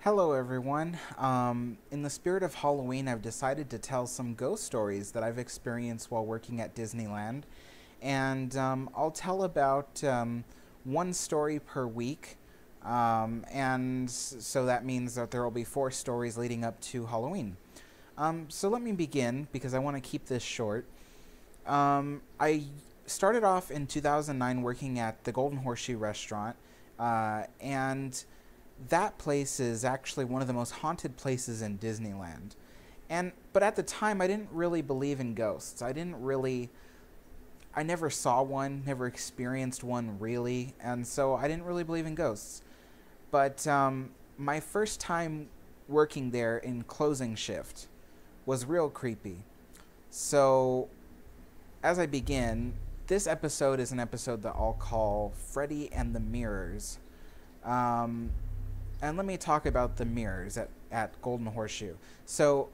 Hello, everyone. In the spirit of Halloween, I've decided to tell some ghost stories that I've experienced while working at Disneyland. And I'll tell about one story per week. So that means that there will be four stories leading up to Halloween. So let me begin because I want to keep this short. I started off in 2009 working at the Golden Horseshoe restaurant. And that place is actually one of the most haunted places in Disneyland. But at the time I didn't really believe in ghosts. I never saw one, never experienced one really, and so I didn't really believe in ghosts. But my first time working there in closing shift was real creepy. So as I begin, this episode is an episode that I'll call Freddy and the Mirrors. Um, and let me talk about the mirrors at Golden Horseshoe. So,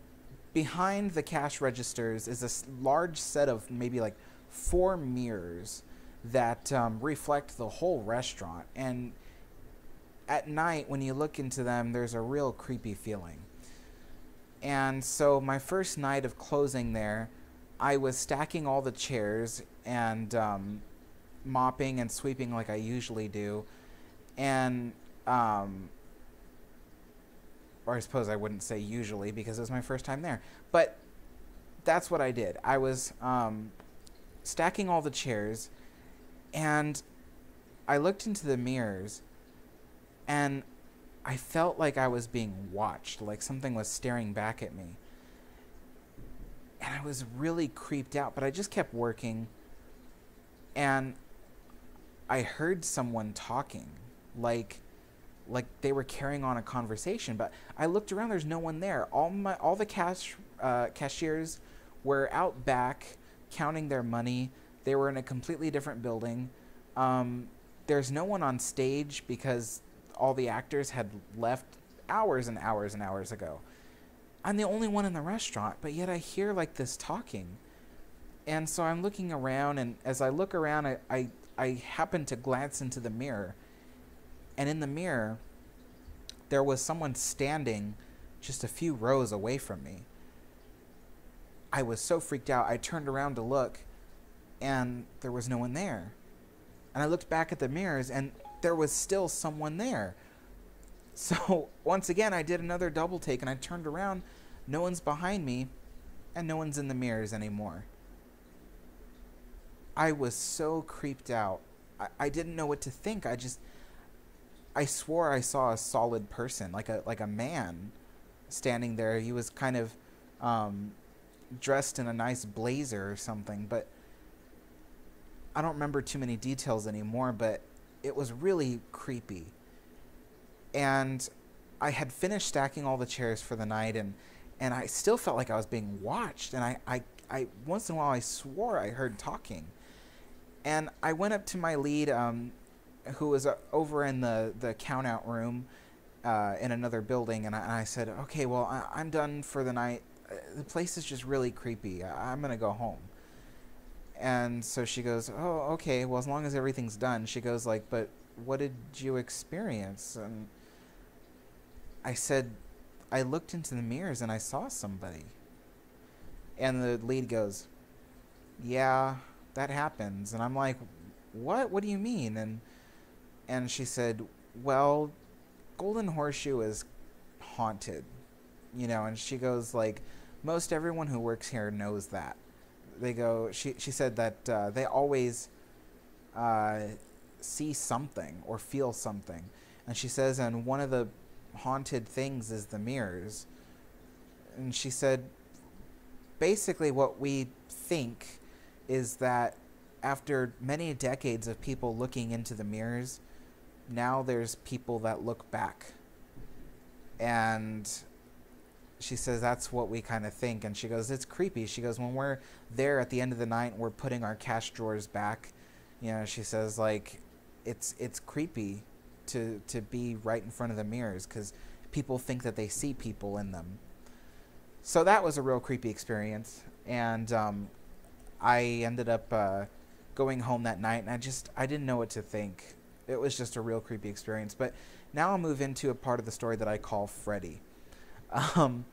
behind the cash registers is this large set of maybe like four mirrors that reflect the whole restaurant. And at night, when you look into them, there's a real creepy feeling. And so, my first night of closing there, I was stacking all the chairs and mopping and sweeping like I usually do. And or I suppose I wouldn't say usually because it was my first time there. But that's what I did. I was stacking all the chairs, and I looked into the mirrors, and I felt like I was being watched, like something was staring back at me. And I was really creeped out, but I just kept working, and I heard someone talking, like they were carrying on a conversation, but I looked around, there's no one there. All the cashiers were out back counting their money. They were in a completely different building. There's no one on stage because all the actors had left hours and hours and hours ago. I'm the only one in the restaurant, but yet I hear like this talking. And so I'm looking around, and as I look around, I happen to glance into the mirror. And in the mirror, there was someone standing just a few rows away from me. I was so freaked out, I turned around to look, and there was no one there. And I looked back at the mirrors, and there was still someone there. So, once again, I did another double take, and I turned around, no one's behind me, and no one's in the mirrors anymore. I was so creeped out. I didn't know what to think. I swore I saw a solid person, like a man, standing there. He was kind of dressed in a nice blazer or something, but I don't remember too many details anymore. But it was really creepy. And I had finished stacking all the chairs for the night, and I still felt like I was being watched. And I once in a while I swore I heard talking, and I went up to my lead. Who was over in the count-out room in another building, and I said, okay, well, I'm done for the night. The place is just really creepy. I'm going to go home. And so she goes, oh, okay, well, as long as everything's done. She goes, like, but what did you experience? And I said, I looked into the mirrors and I saw somebody. And the lead goes, yeah, that happens. And I'm like, what? What do you mean? And she said, well, Golden Horseshoe is haunted, and she goes, like, most everyone who works here knows that. She said that they always see something or feel something. And she says, and one of the haunted things is the mirrors. And she said, basically what we think is that after many decades of people looking into the mirrors, now there's people that look back. And she says that's what we kind of think. And she goes, it's creepy. She goes, when we're there at the end of the night and we're putting our cash drawers back, she says, like, it's creepy to be right in front of the mirrors because people think that they see people in them. So that was a real creepy experience. And I ended up going home that night, and I didn't know what to think. It was just a real creepy experience. But now I'll move into a part of the story that I call Freddy, um,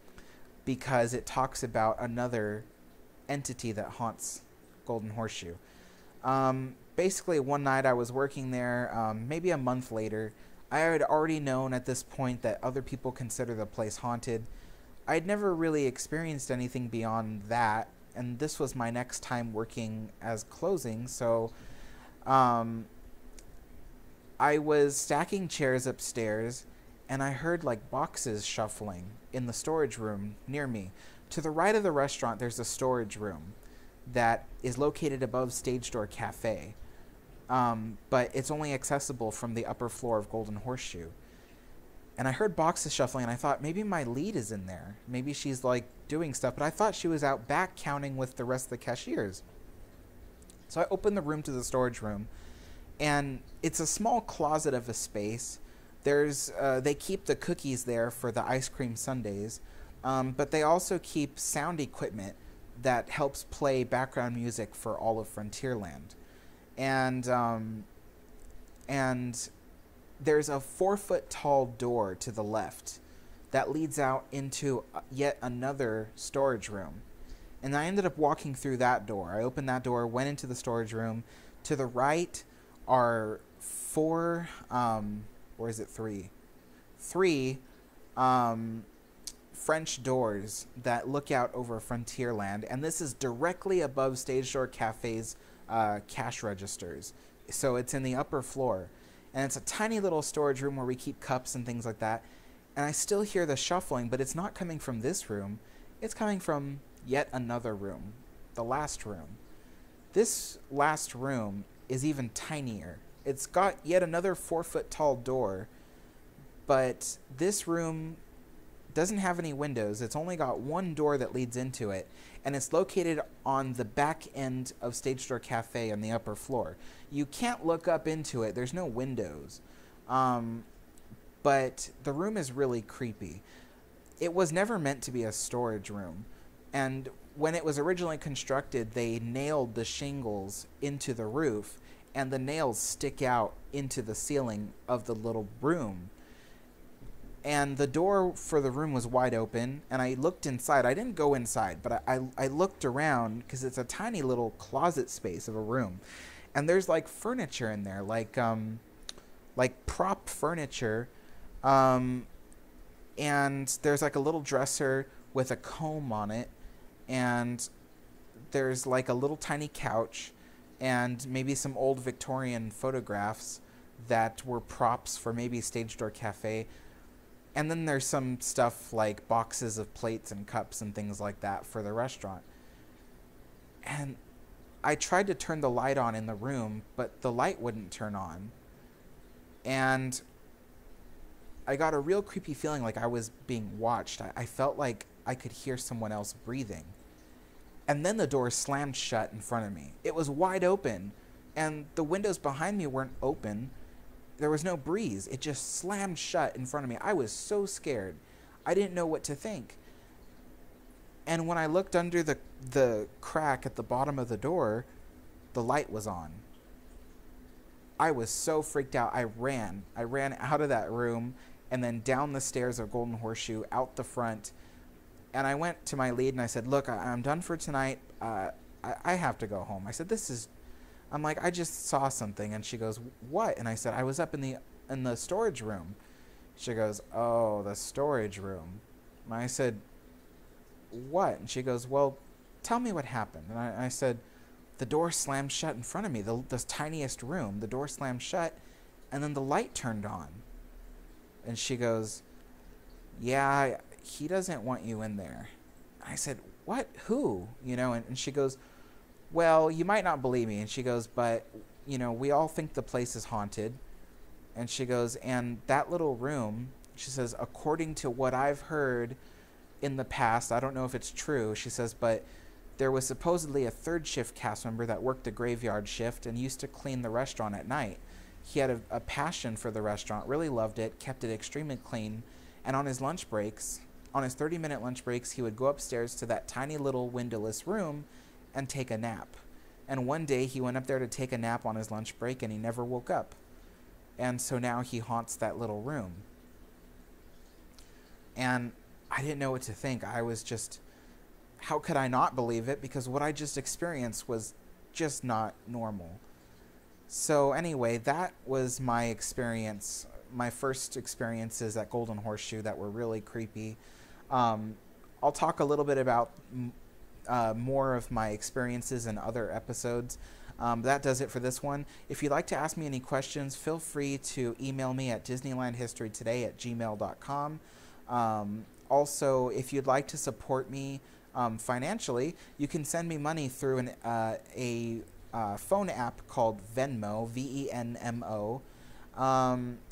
because it talks about another entity that haunts Golden Horseshoe. Basically, one night I was working there, maybe a month later. I had already known at this point that other people consider the place haunted. I'd never really experienced anything beyond that, and this was my next time working as closing, so I was stacking chairs upstairs, and I heard like boxes shuffling in the storage room near me. To the right of the restaurant, there's a storage room that is located above Stage Door Cafe, but it's only accessible from the upper floor of Golden Horseshoe. And I heard boxes shuffling, and I thought maybe my lead is in there. Maybe she's like doing stuff, but I thought she was out back counting with the rest of the cashiers. So I opened the room to the storage room, and it's a small closet of a space. They keep the cookies there for the ice cream sundaes, but they also keep sound equipment that helps play background music for all of Frontierland. And there's a 4-foot tall door to the left that leads out into yet another storage room. And I ended up walking through that door. I opened that door, went into the storage room. To the right are three French doors that look out over Frontierland, and this is directly above Stage Door Cafe's cash registers. So it's in the upper floor, and it's a tiny little storage room where we keep cups and things like that. And I still hear the shuffling, but it's not coming from this room. It's coming from yet another room, the last room. This last room is even tinier. It's got yet another 4-foot tall door, but this room doesn't have any windows. It's only got one door that leads into it, and it's located on the back end of Stage Door Cafe on the upper floor. You can't look up into it. There's no windows. But the room is really creepy. It was never meant to be a storage room, and when it was originally constructed, they nailed the shingles into the roof, and the nails stick out into the ceiling of the little room. And the door for the room was wide open, and I looked inside. I didn't go inside, but I looked around, because it's a tiny little closet space of a room. And there's like furniture in there, like prop furniture. And there's like a little dresser with a comb on it, and there's like a little tiny couch, and maybe some old Victorian photographs that were props for maybe Stage Door Cafe. And then there's some stuff like boxes of plates and cups and things like that for the restaurant. And I tried to turn the light on in the room, but the light wouldn't turn on. And I got a real creepy feeling like I was being watched. I felt like I could hear someone else breathing. And then the door slammed shut in front of me. It was wide open, and the windows behind me weren't open. There was no breeze. It just slammed shut in front of me. I was so scared. I didn't know what to think. And when I looked under the crack at the bottom of the door, the light was on. I was so freaked out. I ran out of that room, and then down the stairs of Golden Horseshoe, out the front. And I went to my lead, and I said, look, I'm done for tonight. I have to go home. I said, I'm like, I just saw something. And she goes, what? And I said, I was up in the storage room. She goes, oh, the storage room. And I said, what? And she goes, well, tell me what happened. And I said, the door slammed shut in front of me, the tiniest room. The door slammed shut, and then the light turned on. And she goes, yeah, he doesn't want you in there. I said, what? Who? And she goes, well, you might not believe me. And she goes, but, we all think the place is haunted. And she goes, and that little room, she says, according to what I've heard in the past, I don't know if it's true, she says, but there was supposedly a third shift cast member that worked the graveyard shift and used to clean the restaurant at night. He had a passion for the restaurant, really loved it, kept it extremely clean, and on his lunch breaks, on his 30-minute lunch breaks, he would go upstairs to that tiny little windowless room and take a nap. And one day he went up there to take a nap on his lunch break, and he never woke up. and so now he haunts that little room. And I didn't know what to think. I was just, how could I not believe it? Because what I just experienced was just not normal. So anyway, that was my experience, my first experiences at Golden Horseshoe that were really creepy. I'll talk a little bit about more of my experiences in other episodes. That does it for this one. If you'd like to ask me any questions, feel free to email me at disneylandhistorytoday@gmail.com. Also, if you'd like to support me financially, you can send me money through a phone app called Venmo, Venmo.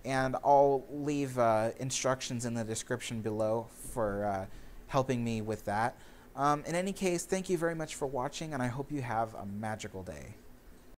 And I'll leave instructions in the description below for helping me with that. In any case, thank you very much for watching, and I hope you have a magical day.